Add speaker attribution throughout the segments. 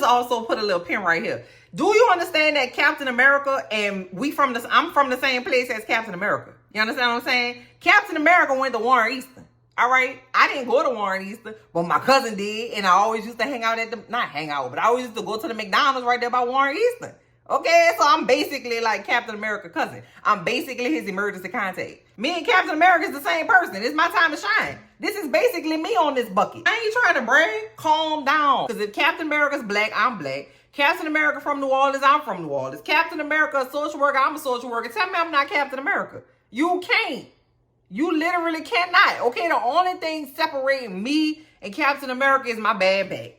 Speaker 1: also put a little pin right here. Do you understand that Captain America and I'm from the same place as Captain America? You understand what I'm saying? Captain America went to Warren Easton. All right. I didn't go to Warren Easton, but my cousin did. And I always used to hang out not hang out, but I always used to go to the McDonald's right there by Warren Easton. Okay, so I'm basically like Captain America cousin. I'm basically his emergency contact. Me and Captain America is the same person. It's my time to shine. This is basically me on this bucket. I ain't trying to brag. Calm down. Because if Captain America's black, I'm black. Captain America from New Orleans, I'm from New Orleans. Captain America a social worker, I'm a social worker. Tell me I'm not Captain America. You can't. You literally cannot. Okay, the only thing separating me and Captain America is my bad back.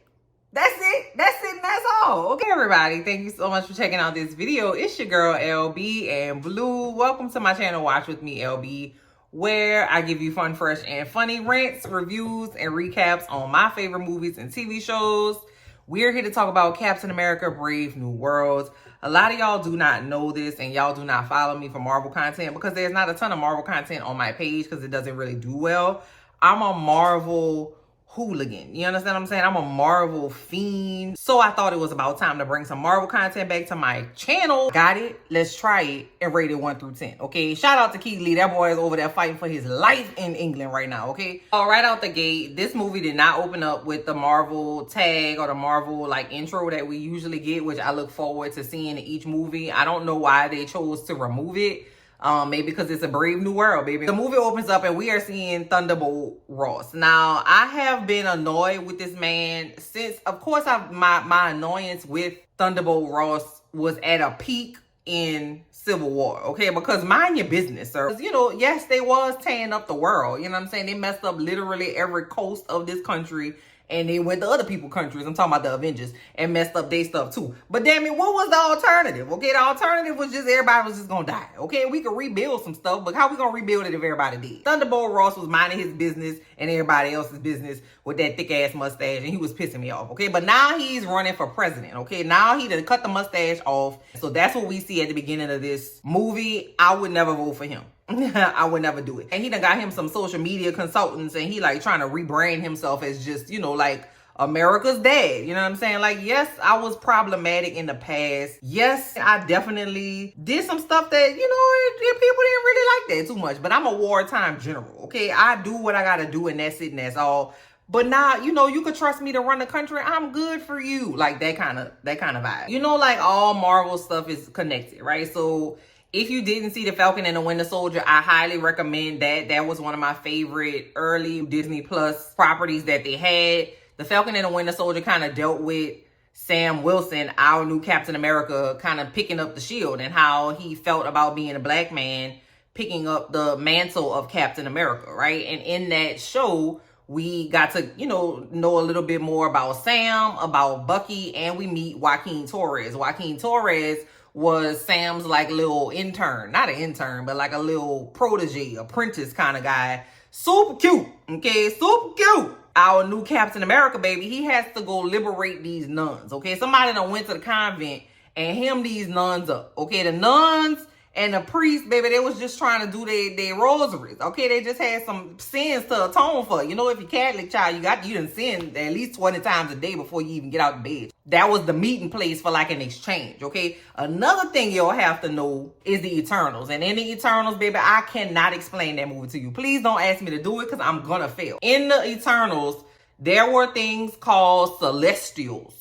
Speaker 1: That's it. That's it and that's all. Okay, everybody. Thank you so much for checking out this video. It's your girl, LB and Blue. Welcome to my channel, Watch With Me, LB, where I give you fun, fresh, and funny rants, reviews, and recaps on my favorite movies and TV shows. We're here to talk about Captain America, Brave New World. A lot of y'all do not know this and y'all do not follow me for Marvel content because there's not a ton of Marvel content on my page because it doesn't really do well. I'm a Marvel hooligan. You understand what I'm saying? I'm a Marvel fiend. So I thought it was about time to bring some Marvel content back to my channel. Got it? Let's try it and rate it 1 through 10. Okay. Shout out to Keith Lee. That boy is over there fighting for his life in England right now. Okay. Right out the gate, this movie did not open up with the Marvel tag or the Marvel like intro that we usually get, which I look forward to seeing in each movie. I don't know why they chose to remove it. Maybe because it's a Brave New World, baby. The movie opens up and we are seeing Thunderbolt Ross. Now, I have been annoyed with this man since, of course, my annoyance with Thunderbolt Ross was at a peak in Civil War, okay? Because mind your business, sir. You know, yes, they was tearing up the world. You know what I'm saying? They messed up literally every coast of this country. And they went to other people's countries, I'm talking about the Avengers, and messed up their stuff too. But damn it, what was the alternative? Okay, the alternative was just everybody was just gonna die. Okay, we could rebuild some stuff, but how we gonna rebuild it if everybody did? Thunderbolt Ross was minding his business and everybody else's business with that thick ass mustache, and he was pissing me off. Okay, but now he's running for president. Okay, now he done cut the mustache off. So that's what we see at the beginning of this movie. I would never vote for him. I would never do it. And he done got him some social media consultants and he like trying to rebrand himself as just, you know, like America's dad. You know what I'm saying? Like, yes, I was problematic in the past. Yes, I definitely did some stuff that, you know, people didn't really like that too much. But I'm a wartime general, okay? I do what I got to do and that's it and that's all. But now, you know, you could trust me to run the country. I'm good for you. Like that kind of vibe. You know, like all Marvel stuff is connected, right? So if you didn't see The Falcon and the Winter Soldier, I highly recommend that. That was one of my favorite early Disney Plus properties that they had. The Falcon and the Winter Soldier kind of dealt with Sam Wilson, our new Captain America, kind of picking up the shield and how he felt about being a black man, picking up the mantle of Captain America, right? And in that show, we got to, you know a little bit more about Sam, about Bucky, and we meet Joaquin Torres. Joaquin Torres was Sam's like little intern, not an intern, but like a little protege, apprentice kind of guy. Super cute, okay, super cute. Our new Captain America, baby, he has to go liberate these nuns, okay? Somebody done went to the convent and hem these nuns up, okay? The nuns and the priests, baby, they was just trying to do their rosaries, okay? They just had some sins to atone for. You know, if you're Catholic child, you done sin at least 20 times a day before you even get out of bed. That was the meeting place for like an exchange, okay? Another thing you'll have to know is the Eternals. And in the Eternals, baby, I cannot explain that movie to you. Please don't ask me to do it because I'm gonna fail. In the Eternals, there were things called Celestials,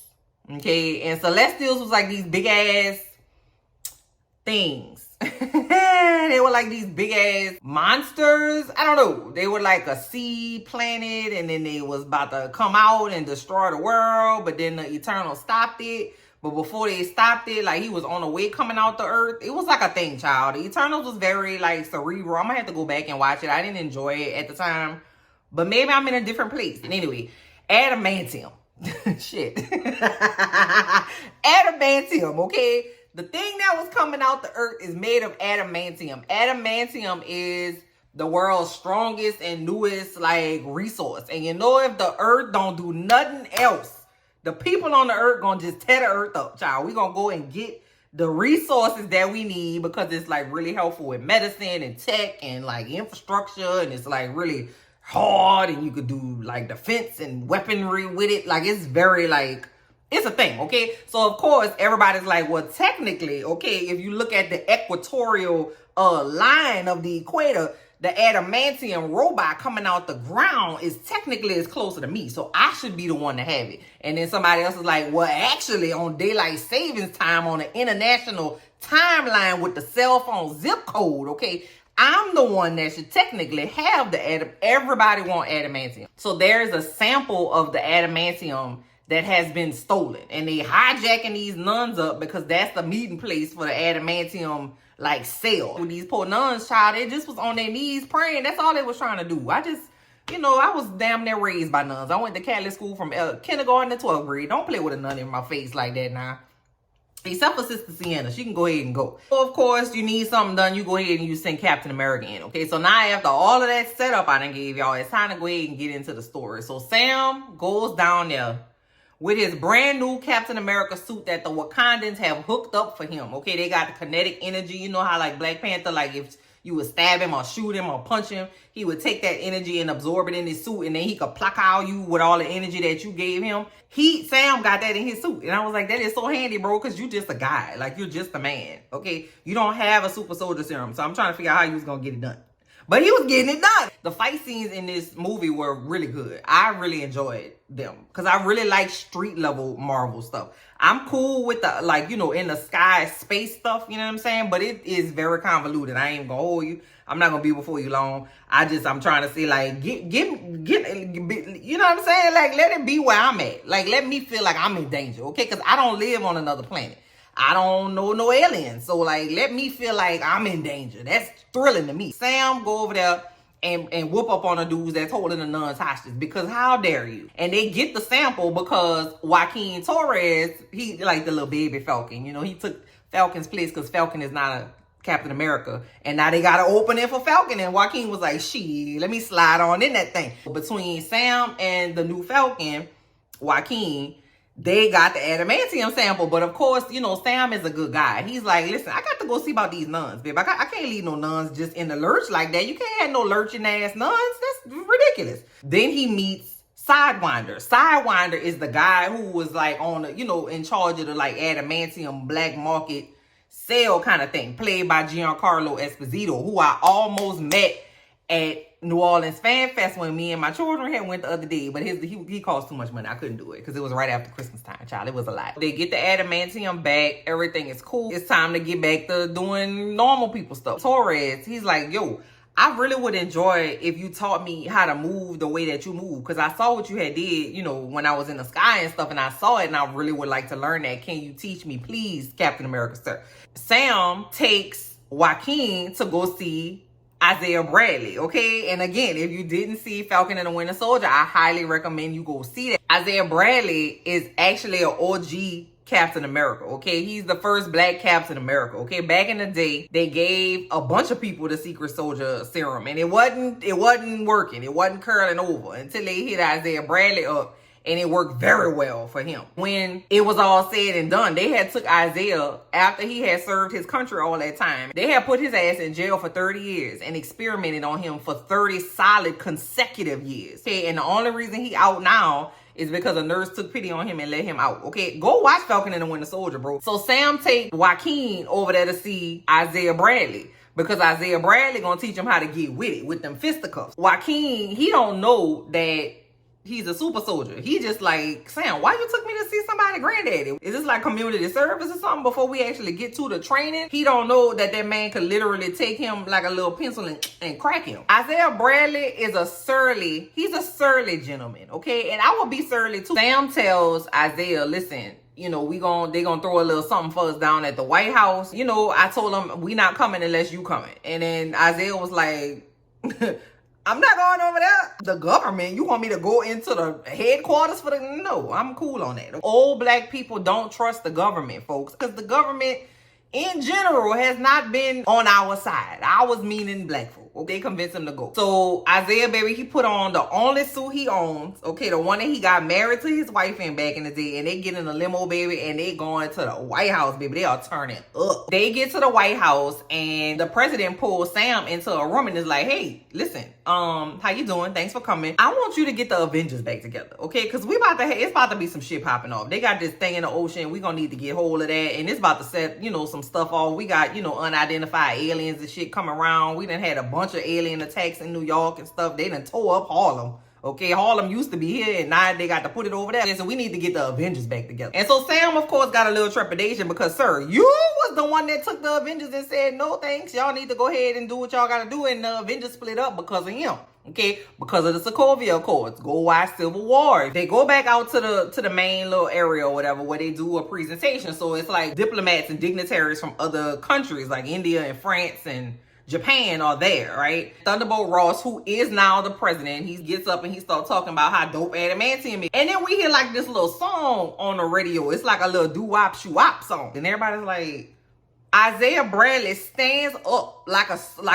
Speaker 1: okay? And Celestials was like these big ass things. They were like these big ass monsters. I don't know. They were like a sea planet and then they was about to come out and destroy the world. But then the Eternals stopped it. But before they stopped it, like he was on the way coming out the earth. It was like a thing, child. The Eternals was very like cerebral. I'm gonna have to go back and watch it. I didn't enjoy it at the time. But maybe I'm in a different place. And anyway, adamantium. Shit. Adamantium, okay? The thing that was coming out the earth is made of adamantium. Adamantium is the world's strongest and newest like resource. And you know, if the earth don't do nothing else, the people on the earth gonna just tear the earth up, child. We gonna go and get the resources that we need because it's like really helpful with medicine and tech and like infrastructure. And it's like really hard and you could do like defense and weaponry with it. Like it's very like It's a thing, okay? So, of course, everybody's like, well, technically, okay, if you look at the equatorial line of the equator, the adamantium robot coming out the ground is technically is closer to me. So I should be the one to have it. And then somebody else is like, well, actually on daylight savings time on an international timeline with the cell phone zip code, okay, I'm the one that should technically have the everybody want adamantium. So there's a sample of the adamantium that has been stolen. And they hijacking these nuns up because that's the meeting place for the adamantium like sale. With these poor nuns, child, they just was on their knees praying. That's all they was trying to do. I just, you know, I was damn near raised by nuns. I went to Catholic school from kindergarten to 12th grade. Don't play with a nun in my face like that now. Except for Sister Sienna. She can go ahead and go. So, of course, you need something done. You go ahead and you send Captain America in. Okay, so now after all of that setup I done gave y'all, it's time to go ahead and get into the story. So Sam goes down there with his brand new Captain America suit that the Wakandans have hooked up for him. Okay, they got the kinetic energy. You know how like Black Panther, like if you would stab him or shoot him or punch him, he would take that energy and absorb it in his suit, and then he could pluck out you with all the energy that you gave him. Sam got that in his suit. And I was like, that is so handy, bro, because you just a guy. Like, you're just a man, okay? You don't have a super soldier serum. So I'm trying to figure out how you was going to get it done. But he was getting it done. The fight scenes in this movie were really good. I really enjoyed them because I really like street level Marvel stuff. I'm cool with the, like, you know, in the sky space stuff, you know what I'm saying? But it is very convoluted. I ain't gonna hold you. I'm not gonna be before you long. I'm trying to say, like, get, you know what I'm saying? Like, let it be where I'm at. Like, let me feel like I'm in danger, okay? Because I don't live on another planet. I don't know no aliens. So, like, let me feel like I'm in danger. That's thrilling to me. Sam, go over there and whoop up on the dudes that's holding the nuns hostage, because how dare you? And they get the sample because Joaquin Torres, he like the little baby Falcon, you know, he took Falcon's place because Falcon is not a Captain America, and now they got to open it for Falcon, and Joaquin was like, shit, let me slide on in that thing. Between Sam and the new Falcon, Joaquin, they got the adamantium sample, but of course, you know, Sam is a good guy. He's like, listen, I got to go see about these nuns, babe. I can't leave no nuns just in the lurch like that. You can't have no lurching ass nuns. That's ridiculous. Then he meets Sidewinder. Sidewinder is the guy who was like on the, you know, in charge of the like adamantium black market sale kind of thing, played by Giancarlo Esposito, who I almost met at New Orleans Fan Fest when me and my children had went the other day, but he cost too much money. I couldn't do it because it was right after Christmas time, child. It was a lot. They get the adamantium back. Everything is cool. It's time to get back to doing normal people stuff. Torres, he's like, yo, I really would enjoy if you taught me how to move the way that you move, because I saw what you had did, you know, when I was in the sky and stuff, and I saw it, and I really would like to learn that. Can you teach me, please, Captain America, sir? Sam takes Joaquin to go see Isaiah Bradley, okay? And again, if you didn't see Falcon and the Winter Soldier, I highly recommend you go see that. Isaiah Bradley is actually an OG Captain America, okay? He's the first black Captain America, okay? Back in the day, they gave a bunch of people the Secret Soldier serum, and it wasn't working. It wasn't curling over until they hit Isaiah Bradley up, and it worked very well for him. When it was all said and done, they had took Isaiah, after he had served his country all that time, they had put his ass in jail for 30 years and experimented on him for 30 solid consecutive years. Okay, and the only reason he out now is because a nurse took pity on him and let him out. Okay, go watch Falcon and the Winter Soldier, bro. So Sam take Joaquin over there to see Isaiah Bradley, because Isaiah Bradley gonna teach him how to get with it with them fisticuffs. Joaquin, he don't know that he's a super soldier. He just like, Sam, why you took me to see somebody granddaddy? Is this like community service or something before we actually get to the training? He don't know that that man could literally take him like a little pencil and crack him. Isaiah Bradley is he's a surly gentleman, okay? And I would be surly too. Sam tells Isaiah, listen, you know, they gonna throw a little something for us down at the White House. You know, I told him, we not coming unless you coming. And then Isaiah was like, I'm not going over there. The government, you want me to go into the headquarters for the... No, I'm cool on that. Old black people don't trust the government, folks, because the government in general has not been on our side. Ours meaning black folk. They convinced him to go. So Isaiah, baby, he put on the only suit he owns. Okay, the one that he got married to his wife in back in the day. And they get in a limo, baby, and they going to the White House, baby. They are turning up. They get to the White House, and the president pulls Sam into a room and is like, hey, listen, How you doing? Thanks for coming. I want you to get the Avengers back together, okay? Because it's about to be some shit popping off. They got this thing in the ocean. We gonna need to get hold of that, and it's about to set, some stuff off. We got, unidentified aliens and shit coming around. We done had a bunch of alien attacks in New York and stuff. They done tore up Harlem. Okay, Harlem used to be here, and now they got to put it over there. So we need to get the Avengers back together. And so Sam, of course, got a little trepidation because, sir, you was the one that took the Avengers and said, no thanks, y'all need to go ahead and do what y'all got to do. And the Avengers split up because of him. Okay, because of the Sokovia Accords. Go watch Civil War. They go back out to the main little area or whatever where they do a presentation. So it's like diplomats and dignitaries from other countries like India and France and Japan are there, right? Thunderbolt Ross, who is now the president, he gets up and he starts talking about how dope adamantium is. And then we hear like this little song on the radio. It's like a little doo-wop shoo-wop song. And everybody's like, Isaiah Bradley stands up like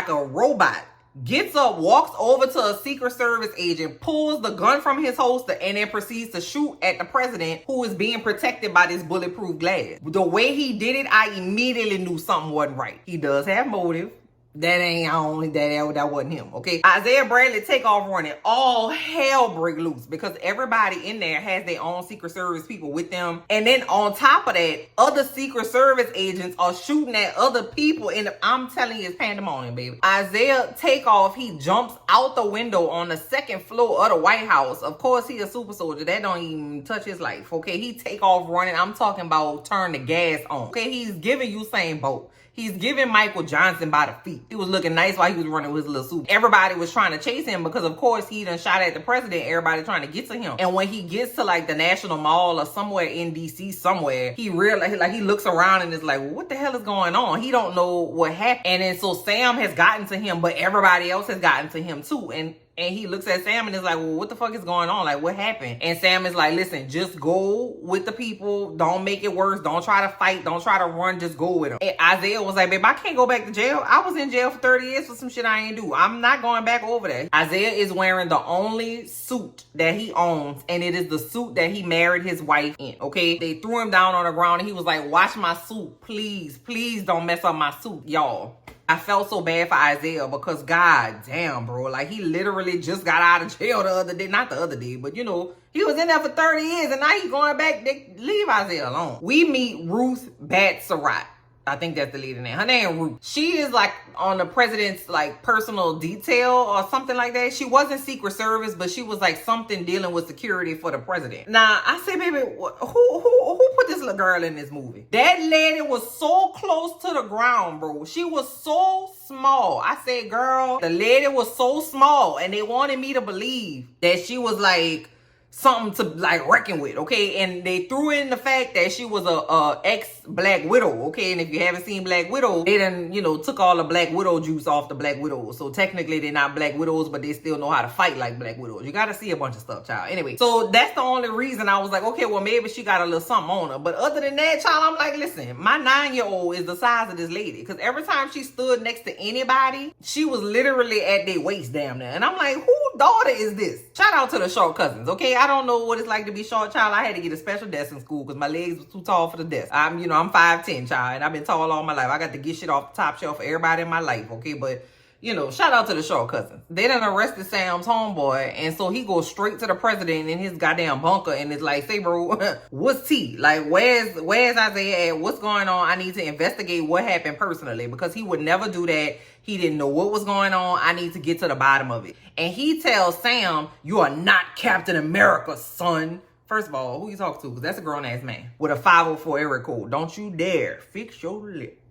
Speaker 1: a robot, gets up, walks over to a Secret Service agent, pulls the gun from his holster, and then proceeds to shoot at the president, who is being protected by this bulletproof glass. The way he did it, I immediately knew something wasn't right. He does have motive. That wasn't him, okay? Isaiah Bradley take off running. All hell break loose because everybody in there has their own Secret Service people with them. And then on top of that, other Secret Service agents are shooting at other people. And I'm telling you, it's pandemonium, baby. Isaiah take off. He jumps out the window on the second floor of the White House. Of course, he a super soldier. That don't even touch his life, okay? He take off running. I'm talking about turn the gas on, okay? He's giving Usain Bolt. He's giving Michael Johnson by the feet. He was looking nice while he was running with his little suit. Everybody was trying to chase him because, of course, he done shot at the president. Everybody trying to get to him. And when he gets to, like, the National Mall or somewhere in D.C. somewhere, he realizes, like, he looks around and is like, well, what the hell is going on? He don't know what happened. And then so Sam has gotten to him, but everybody else has gotten to him, too. And he looks at Sam and is like, well, what the fuck is going on? Like, what happened? And Sam is like, listen, just go with the people. Don't make it worse. Don't try to fight. Don't try to run. Just go with them. And Isaiah was like, babe, I can't go back to jail. I was in jail for 30 years for some shit I ain't do. I'm not going back over there. Isaiah is wearing the only suit that he owns, and it is the suit that he married his wife in, okay? They threw him down on the ground, and he was like, wash my suit. Please, please don't mess up my suit, y'all. I felt so bad for Isaiah because god damn, bro. Like, he literally just got out of jail the other day. Not the other day, but he was in there for 30 years and now he's going back. They leave Isaiah alone. We meet Ruth Bat-Sarat. I think that's the leader name. Her name Ruth. She is like on the president's like personal detail or something like that. She wasn't Secret Service, but she was like something dealing with security for the president. Now, I say, baby, who put this little girl in this movie? That lady was so close to the ground, bro. She was so small. I said, girl, the lady was so small, and they wanted me to believe that she was like something to like reckon with, okay? And they threw in the fact that she was a ex-Black Widow, okay? And if you haven't seen Black Widow, they done, took all the Black Widow juice off the Black Widows. So technically they're not Black Widows, but they still know how to fight like Black Widows. You gotta see a bunch of stuff, child. Anyway, so that's the only reason I was like, okay, well, maybe she got a little something on her. But other than that, child, I'm like, listen, my 9-year-old is the size of this lady. Because every time she stood next to anybody, she was literally at their waist damn near. And I'm like, whose daughter is this? Shout out to the short cousins, okay? I don't know what it's like to be short, child. I had to get a special desk in school because my legs was too tall for the desk. I'm 5'10", child, and I've been tall all my life. I got to get shit off the top shelf for everybody in my life, okay? But, shout out to the short cousins. They done arrested Sam's homeboy, and so he goes straight to the president in his goddamn bunker and is like, say, bro, what's T? Like, where's Isaiah at? What's going on? I need to investigate what happened personally because he would never do that. He didn't know what was going on. I need to get to the bottom of it. And he tells Sam, you are not Captain America, son. First of all, who you talking to? Because that's a grown-ass man with a 504 area code. Don't you dare fix your lips.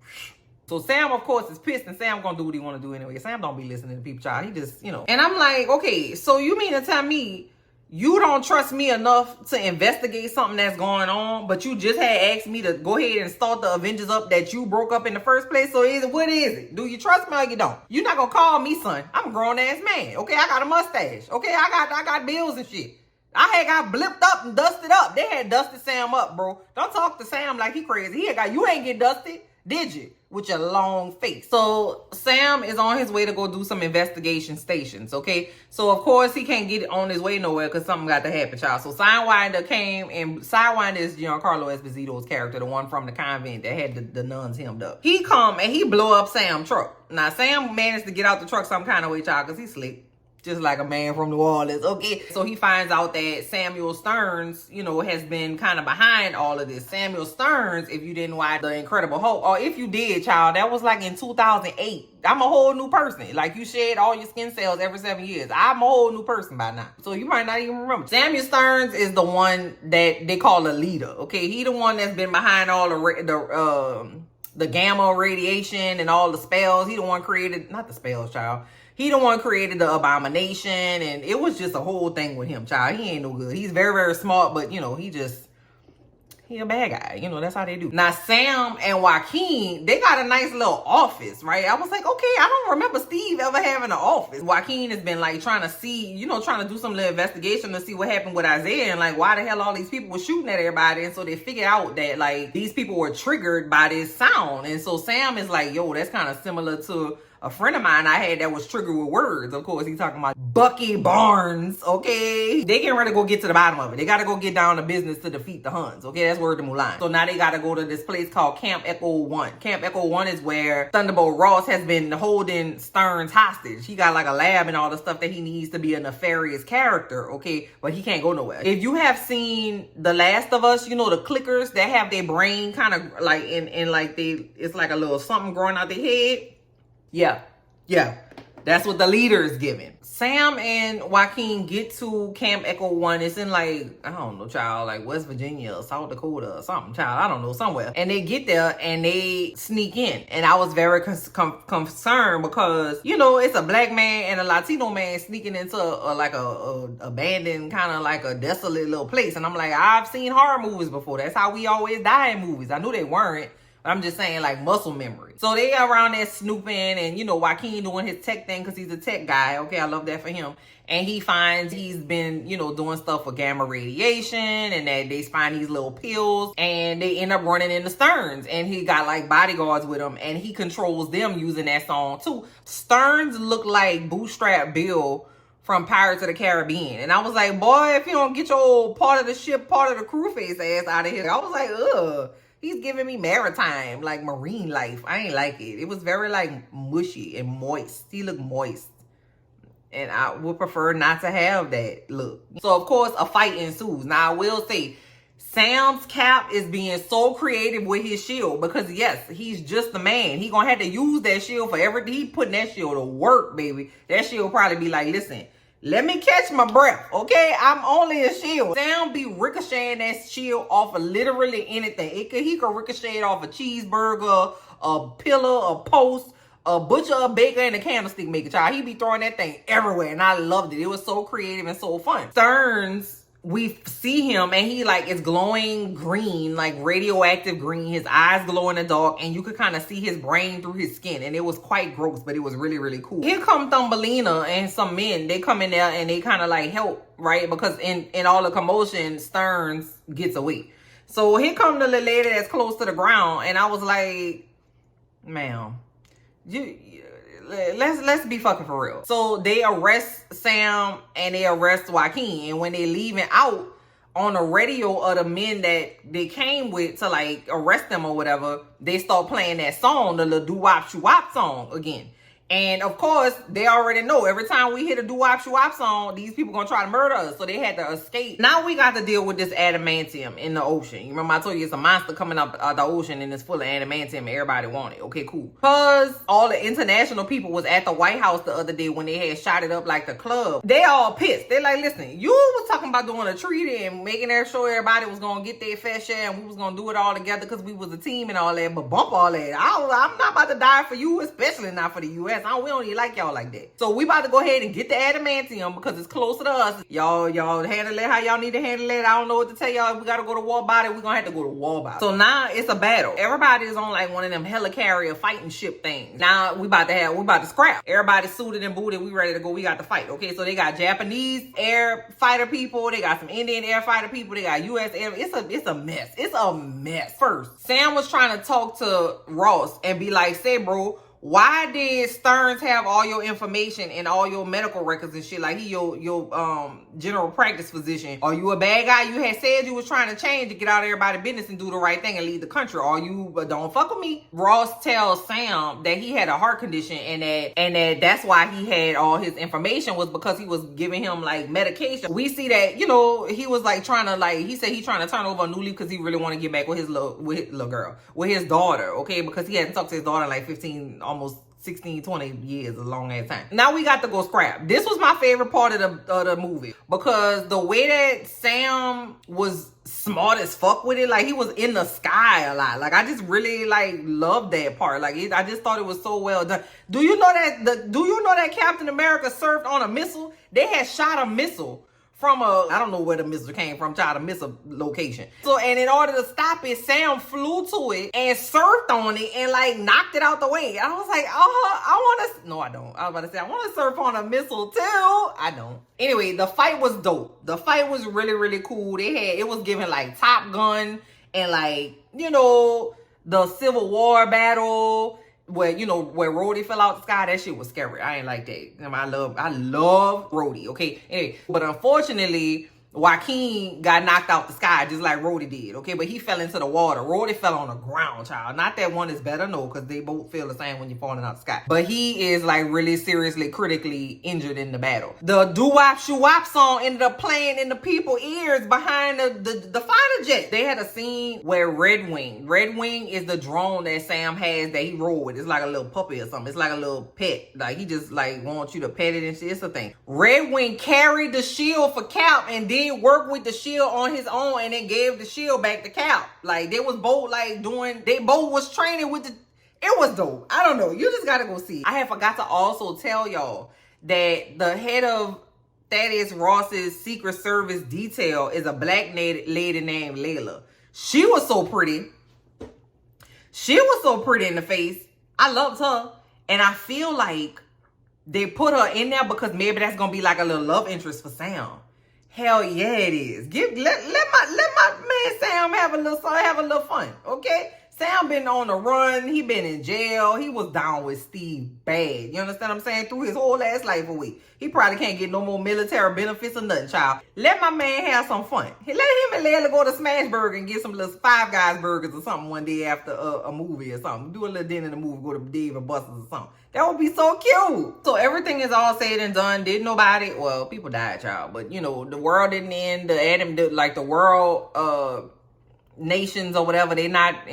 Speaker 1: So Sam, of course, is pissed, and Sam gonna do what he want to do anyway. Sam don't be listening to people, child. He just, And I'm like, okay, so you mean to tell me you don't trust me enough to investigate something that's going on, but you just had asked me to go ahead and start the Avengers up that you broke up in the first place? So what is it? Do you trust me or you don't? You're not gonna call me son. I'm a grown-ass man, okay? I got a mustache, okay? I got bills and shit. I had got blipped up and dusted up. They had dusted Sam up, bro. Don't talk to Sam like he crazy. You ain't get dusted, did you? With your long face. So Sam is on his way to go do some investigation stations, okay? So of course he can't get on his way nowhere because something got to happen, child. So Sidewinder came, and Sidewinder is Giancarlo Esposito's character, the one from the convent that had the nuns hemmed up. He come and he blow up Sam's truck. Now Sam managed to get out the truck some kind of way, child, because he's slick. Just like a man from New Orleans. Okay. So he finds out that Samuel Stearns, you know, has been kind of behind all of this. Samuel Stearns, if you didn't watch The Incredible Hulk, or if you did, child, that was like in 2008. I'm a whole new person. Like, you shed all your skin cells every 7 years. I'm a whole new person by now. So you might not even remember. Samuel Stearns is the one that they call a leader. Okay. He the one that's been behind all the gamma radiation and all the spells. He the one created, not the spells, child. He the one created the abomination, and it was just a whole thing with him, child. He ain't no good. He's very, very smart, but, you know, he a bad guy. You know, that's how they do. Now, Sam and Joaquin, they got a nice little office, right? I was like, okay, I don't remember Steve ever having an office. Joaquin has been, like, trying to see, you know, trying to do some little investigation to see what happened with Isaiah and, like, why the hell all these people were shooting at everybody. And so they figured out that, like, these people were triggered by this sound. And so Sam is like, yo, that's kind of similar to a friend of mine I had that was triggered with words. Of course, he's talking about Bucky Barnes, okay? They getting ready to go get to the bottom of it. They got to go get down to business to defeat the Huns, okay? That's word to Mulan. So now they got to go to this place called Camp Echo 1. Camp Echo 1 is where Thunderbolt Ross has been holding Stearns hostage. He got like a lab and all the stuff that he needs to be a nefarious character, okay? But he can't go nowhere. If you have seen The Last of Us, you know, the clickers that have their brain kind of like in like it's like a little something growing out their head. Yeah. That's what the leader is giving. Sam and Joaquin get to Camp Echo 1. It's in like, I don't know, child, like West Virginia or South Dakota or something, child. I don't know, somewhere. And they get there and they sneak in. And I was very concerned because, you know, it's a black man and a Latino man sneaking into a abandoned, kind of like a desolate little place. And I'm like, I've seen horror movies before. That's how we always die in movies. I knew they weren't. I'm just saying, like, muscle memory. So they around there snooping, and, you know, Joaquin doing his tech thing because he's a tech guy. Okay, I love that for him. And he finds he's been, you know, doing stuff for gamma radiation, and that they find these little pills, and they end up running into Stearns. And he got, like, bodyguards with him, and he controls them using that song, too. Stearns look like Bootstrap Bill from Pirates of the Caribbean. And I was like, boy, if you don't get your old part of the ship, part of the crew face ass out of here. I was like, ugh. He's giving me maritime, like marine life. I ain't like it. It was very like mushy and moist. He looked moist. And I would prefer not to have that look. So of course a fight ensues. Now I will say, Sam's Cap is being so creative with his shield because yes, he's just the man. He gonna have to use that shield for everything. He putting that shield to work, baby. That shield probably be like, listen, let me catch my breath, okay? I'm only a shield. Sam be ricocheting that shield off of literally anything. He could ricochet it off a cheeseburger, a pillar, a post, a butcher, a baker, and a candlestick maker, child. He be throwing that thing everywhere, and I loved it. It was so creative and so fun. Stearns, we see him, and he like is glowing green, like radioactive green. His eyes glow in the dark, and you could kind of see his brain through his skin, and it was quite gross, but it was really, really cool. Here come Thumbelina and some men. They come in there and they kind of like help, right? Because in all the commotion, Stearns gets away. So here come the little lady that's close to the ground, and I was like, ma'am, let's be fucking for real. So they arrest Sam and they arrest Joaquin, and when they leaving out on the radio of the men that they came with to like arrest them or whatever, they start playing that song, the little doo-wop shoo-wop song again. And of course, they already know every time we hit a doo-wop shoo-wop song, these people gonna try to murder us. So they had to escape. Now we got to deal with this adamantium in the ocean. You remember I told you it's a monster coming up out the ocean and it's full of adamantium and everybody want it. Okay, cool. Because all the international people was at the White House the other day when they had shot it up like the club. They all pissed. They like, listen, you was talking about doing a treaty and making sure everybody was gonna get their fair share and we was gonna do it all together because we was a team and all that. But bump all that. I'm not about to die for you, especially not for the U.S. We don't even like y'all like that. So we about to go ahead and get the adamantium because it's closer to us. Y'all handle it how y'all need to handle it. I don't know what to tell y'all. If we got to go to war about it, we're going to have to go to war about it. So now it's a battle. Everybody is on like one of them helicarrier fighting ship things. Now we about to scrap. Everybody suited and booted. We ready to go. We got to fight. Okay, so they got Japanese air fighter people. They got some Indian air fighter people. They got U.S. air. It's a mess. It's a mess. First, Sam was trying to talk to Ross and be like, say, bro, why did Stearns have all your information and all your medical records and shit? Like he your general practice physician. Are you a bad guy? You had said you was trying to change to get out of everybody's business and do the right thing and leave the country. Are you, don't fuck with me. Ross tells Sam that he had a heart condition and that's why he had all his information was because he was giving him like medication. We see that, you know, he was like trying to like, he said he trying to turn over a new leaf because he really want to get back with his little girl, with his daughter, okay? Because he hadn't talked to his daughter in like 15, almost 16, 20 years, a long ass time. Now we got to go scrap. This was my favorite part of the movie because the way that Sam was smart as fuck with it, like he was in the sky a lot. Like I just really like loved that part. Like I just thought it was so well done. Do you know that Captain America surfed on a missile? They had shot a missile from I don't know where the missile came from, child, a missile location. So, and in order to stop it, Sam flew to it and surfed on it and like knocked it out the way. I was like, no, I don't. I was about to say, I want to surf on a missile too. I don't. Anyway, the fight was dope. The fight was really, really cool. It was giving like Top Gun and like, you know, the Civil War battle where, you know, where Rhodey fell out the sky. That shit was scary. I ain't like that. I love Rhodey, okay? Anyway, but unfortunately, Joaquin got knocked out the sky just like Rhodey did, okay? But he fell into the water. Rhodey fell on the ground, child. Not that one is better, no, because they both feel the same when you're falling out the sky. But he is like really seriously, critically injured in the battle. The doo-wop shoo-wop song ended up playing in the people's ears behind the fighter jet. They had a scene where Red Wing is the drone that Sam has that he rode with. It's like a little puppy or something. It's like a little pet. Like he just like wants you to pet it and shit. It's a thing. Red Wing carried the shield for Cap and then work with the shield on his own and then gave the shield back to Cap. Like they was both like they both was training with it was dope. I don't know. You just gotta go see. I had forgot to also tell y'all that the head of Thaddeus Ross's Secret Service detail is a black lady named Layla. She was so pretty. She was so pretty in the face. I loved her. And I feel like they put her in there because maybe that's gonna be like a little love interest for Sam. Hell yeah, it is. Let my man Sam have a little fun, okay? Sam been on the run. He been in jail. He was down with Steve bad. You understand what I'm saying? Through his whole ass life away. He probably can't get no more military benefits or nothing, child. Let my man have some fun. Let him and Layla go to Smashburger and get some little Five Guys burgers or something one day after a movie or something. Do a little dinner in the movie, go to Dave and Buster's or something. That would be so cute. So everything is all said and done. Did nobody, well, people died, child. But, you know, the world didn't end. The world, nations or whatever, they're not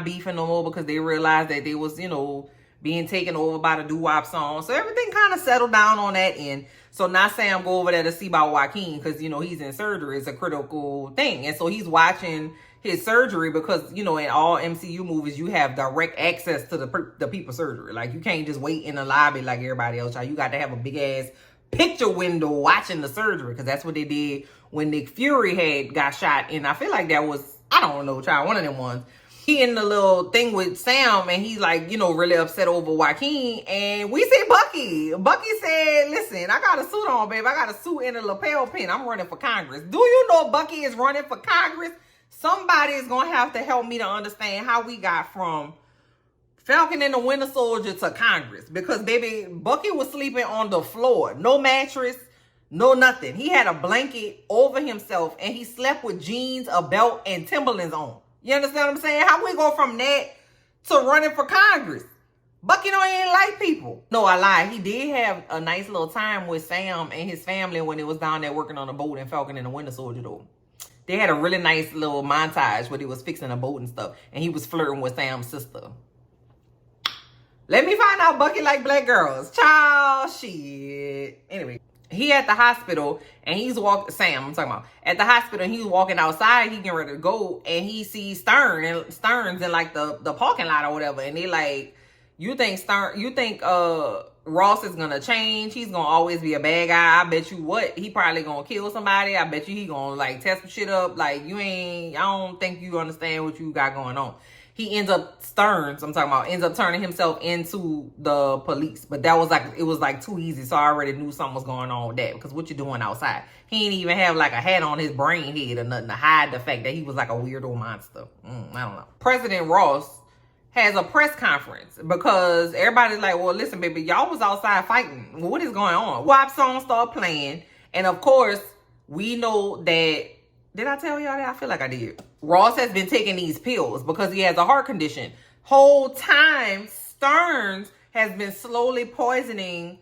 Speaker 1: beefing no more because they realized that they was, you know, being taken over by the doo-wop song. So everything kind of settled down on that end. So now Sam go over there to see about Joaquin because, you know, he's in surgery. It's a critical thing. And so he's watching his surgery because, you know, in all MCU movies, you have direct access to the people's surgery. Like, you can't just wait in the lobby like everybody else. You got to have a big-ass picture window watching the surgery because that's what they did when Nick Fury got shot. And I feel like that was, I don't know, child, one of them ones. He in the little thing with Sam and he's like, you know, really upset over Joaquin. And we see Bucky. Bucky said, listen, I got a suit on, babe. I got a suit and a lapel pin. I'm running for Congress. Do you know Bucky is running for Congress? Somebody is going to have to help me to understand how we got from Falcon and the Winter Soldier to Congress. Because, baby, Bucky was sleeping on the floor. No mattress, no nothing. He had a blanket over himself and he slept with jeans, a belt, and Timberlands on. You understand what I'm saying? How we go from that to running for Congress? Bucky don't even like people. No, I lied. He did have a nice little time with Sam and his family when it was down there working on the boat in Falcon and the Winter Soldier, though. They had a really nice little montage where he was fixing a boat and stuff. And he was flirting with Sam's sister. Let me find out Bucky like black girls. Child, shit. Anyway, he at the hospital and he's Sam, I'm talking about. At the hospital and he's walking outside. He getting ready to go. And he sees Stearns in like the parking lot or whatever. And they like, you think Ross is gonna change? He's gonna always be a bad guy. I bet you what? He probably gonna kill somebody. I bet you he gonna like test some shit up. Like I don't think you understand what you got going on. He ends up ends up turning himself into the police. But that was like, it was like too easy. So I already knew something was going on with that. Because what you doing outside? He ain't even have like a hat on his brain head or nothing to hide the fact that he was like a weirdo monster. I don't know. President Ross has a press conference because everybody's like, well, listen, baby, y'all was outside fighting. What is going on? WAP song start playing. And of course, we know that, did I tell y'all that? I feel like I did. Ross has been taking these pills because he has a heart condition. Whole time, Stearns has been slowly poisoning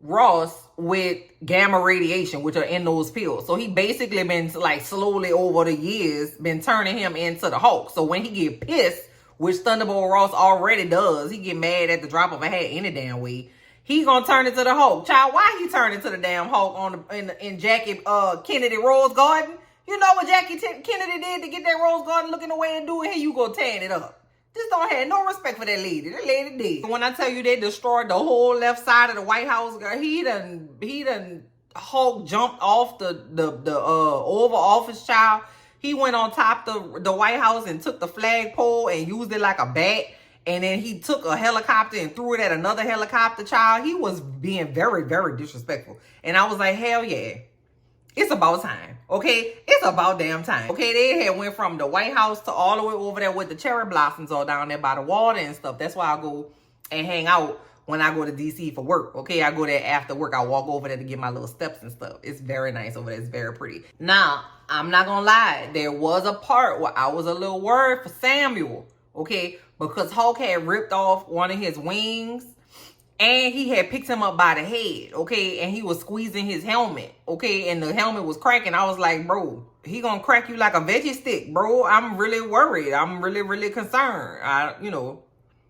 Speaker 1: Ross with gamma radiation, which are in those pills. So he basically been like slowly over the years been turning him into the Hulk. So when he get pissed, which Thunderbolt Ross already does, he get mad at the drop of a hat any damn way, he gonna turn into the Hulk. Child, why he turn into the damn Hulk on in Jackie Kennedy Rose Garden? You know what Jackie Kennedy did to get that Rose Garden looking away and do it? Here you go tearing it up. Just don't have no respect for that lady. That lady did. When I tell you they destroyed the whole left side of the White House, girl, he done Hulk jumped off the Oval Office, child. He went on top the White House and took the flagpole and used it like a bat. And then he took a helicopter and threw it at another helicopter, child. He was being very, very disrespectful. And I was like, hell yeah. It's about time, okay? It's about damn time. Okay, they had went from the White House to all the way over there with the cherry blossoms all down there by the water and stuff. That's why I go and hang out when I go to DC for work, okay? I go there after work. I walk over there to get my little steps and stuff. It's very nice over there. It's very pretty. Now, I'm not gonna lie. There was a part where I was a little worried for Samuel, okay? Because Hulk had ripped off one of his wings. And he had picked him up by the head, okay? And he was squeezing his helmet, okay? And the helmet was cracking. I was like, bro, he gonna crack you like a veggie stick, bro. I'm really worried. I'm really, really concerned.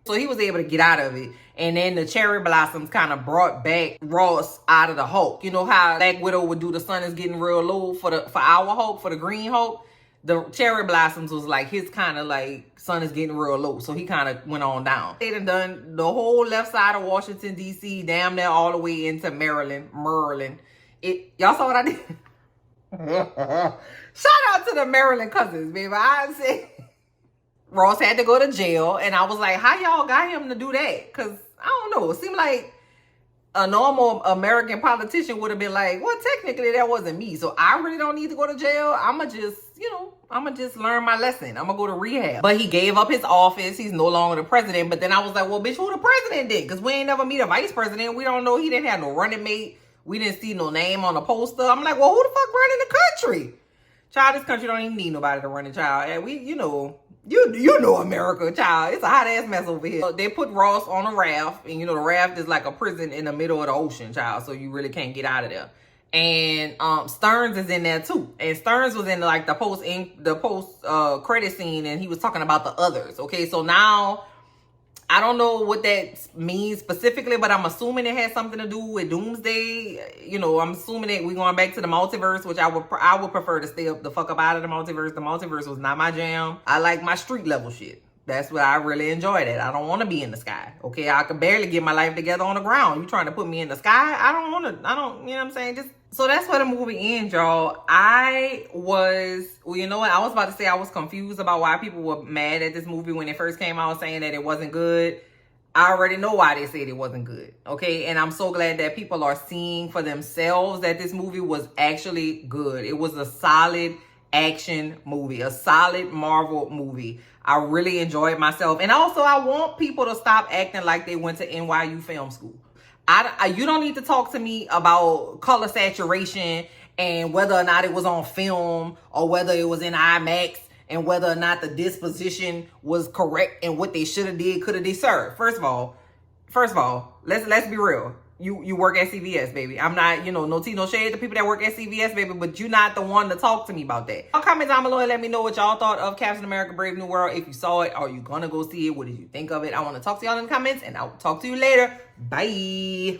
Speaker 1: So he was able to get out of it. And then the cherry blossoms kind of brought back Ross out of the Hulk. You know how Black Widow would do the sun is getting real low for our Hulk, for the green Hulk? The cherry blossoms was like his kind of like sun is getting real low. So he kind of went on down. They done the whole left side of Washington, D.C., damn near all the way into Maryland. Y'all saw what I did? Shout out to the Maryland cousins, baby. I said Ross had to go to jail. And I was like, how y'all got him to do that? Because I don't know. It seemed like a normal American politician would have been like, well, technically that wasn't me. So I really don't need to go to jail. I'ma just learn my lesson. I'm gonna go to rehab. But he gave up his office. He's no longer the president. But then I was like, well, bitch, who the president did? Because we ain't never meet a vice president. We don't know. He didn't have no running mate. We didn't see no name on the poster. I'm like, well, who the fuck running the country? Child, this country don't even need nobody to run it, child. And you know America, child. It's a hot ass mess over here. They put Ross on a raft, and the raft is like a prison in the middle of the ocean, child. So you really can't get out of there. And Stearns is in there too. And Stearns was in like the post credit scene, and he was talking about the others. Okay, so now I don't know what that means specifically, but I'm assuming it has something to do with Doomsday. I'm assuming that we're going back to the multiverse, which I would prefer to stay the fuck up out of the multiverse. The multiverse was not my jam. I like my street level shit. That's what I really enjoy. That I don't want to be in the sky. Okay, I can barely get my life together on the ground. You trying to put me in the sky? I don't, you know what I'm saying? So that's where the movie ends, y'all. I was about to say I was confused about why people were mad at this movie when it first came out, saying that it wasn't good. I already know why they said it wasn't good, okay? And I'm so glad that people are seeing for themselves that this movie was actually good. It was a solid action movie, a solid Marvel movie. I really enjoyed myself. And also, I want people to stop acting like they went to NYU film school. You don't need to talk to me about color saturation and whether or not it was on film or whether it was in IMAX and whether or not the disposition was correct and what they should have did, could have deserved. First of all, let's be real. You work at CVS, baby. I'm not, no tea, no shade to people that work at CVS, baby, but you're not the one to talk to me about that. Y'all comment down below and let me know what y'all thought of Captain America Brave New World. If you saw it, are you gonna go see it? What did you think of it? I want to talk to y'all in the comments, and I'll talk to you later. Bye.